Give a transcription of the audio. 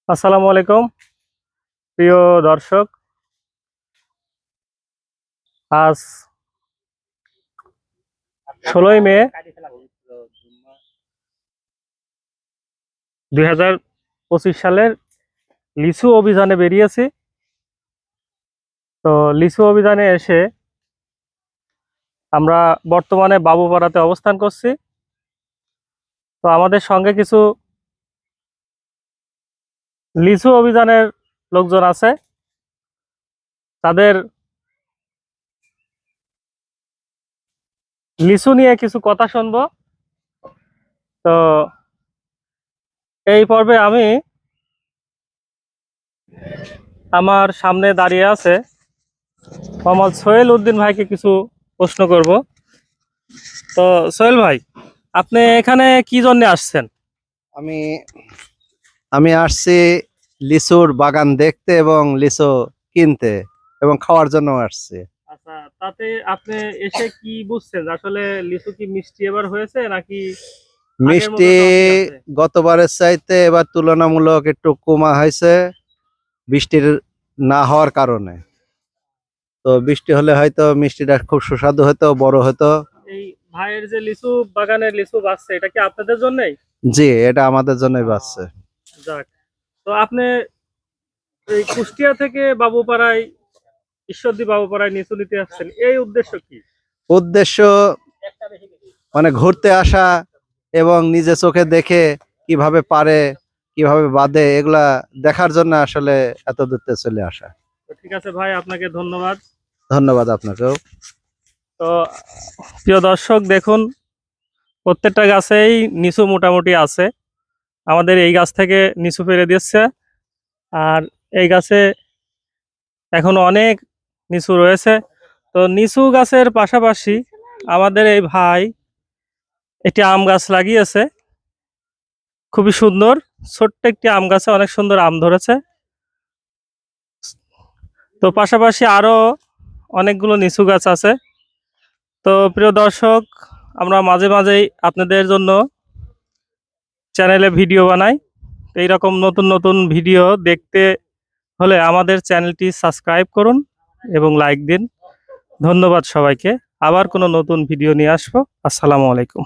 আসসালামু আলাইকুম প্রিয় দর্শক। আজ 16ই মে 2025 সালের লিচু অভিযানে বেরিয়েছি। তো লিচু অভিযানে এসে আমরা বর্তমানে বাবুপাড়াতে অবস্থান করছি। তো আমাদের সঙ্গে কিছু লিচু অভিযানের লোকজন আছে, তাদের লিচু নিয়ে কিছু কথা শুনবো। তো এই পর্বে আমি আমার সামনে দাঁড়িয়ে আছে মোহাম্মদ সোহেল উদ্দিন ভাইকে কিছু প্রশ্ন করব। তো সোহেল ভাই, আপনি এখানে কি জন্য আসছেন? আমি আমি আসছি লিচুর বাগান দেখতে এবং লিচু কিনতে এবং খাওয়ার জন্য আসছি। আচ্ছা, তাতে আপনি এসে কি বুঝছেন যে আসলে লিচু কি মিষ্টি এবার হয়েছে নাকি আগের মতো মিষ্টি টকই আছে? গতবারের চাইতে এবার তুলনামূলক একটু কমা হয়েছে বৃষ্টির না হওয়ার কারণে। তো বৃষ্টি হলে হয়তো মিষ্টিটা খুব সুস্বাদু হতো, বড় হতো। এই ভাইয়ের যে লিচু বাগানের লিচু বাড়ছে, এটা কি আপনাদের জন্যই? জি, এটা আমাদের জন্যই বাঁচছে। যাক, তো আপনি এই কুষ্টিয়া থেকে বাবুপাড়ায়, ঈশ্বরদী বাবুপাড়ায় লিচু নিতে আসছেন, এই উদ্দেশ্য কি? উদ্দেশ্য মানে ঘুরতে আসা এবং নিজে চোখে দেখে কিভাবে পারে, কিভাবে বাঁধে, এগুলা দেখার জন্য আসলে এত দূরতে চলে আসা। তো ঠিক আছে ভাই, আপনাকে ধন্যবাদ। ধন্যবাদ আপনাকেও। তো প্রিয় দর্শক, দেখুন প্রত্যেকটা গাছেই লিচু মোটামুটি আছে। আমাদের এই গাছ থেকে লিচু পেড়ে দিচ্ছে, আর এই গাছে এখনো অনেক লিচু রয়েছে। তো লিচু গাছের পাশাপাশি আমাদের এই ভাই একটি আম গাছ লাগিয়েছে, খুবই সুন্দর। ছোট্ট একটি আম গাছে অনেক সুন্দর আম ধরেছে। তো পাশাপাশি আরো অনেকগুলো লিচু গাছ আছে। তো প্রিয় দর্শক, আমরা মাঝে মাঝেই আপনাদের জন্য চ্যানেলে ভিডিও বানাই। তো এইরকম নতুন নতুন ভিডিও দেখতে হলে আমাদের চ্যানেলটি সাবস্ক্রাইব করুন এবং লাইক দিন। ধন্যবাদ সবাইকে। আবার কোনো নতুন ভিডিও নিয়ে আসবো। আসসালামু আলাইকুম।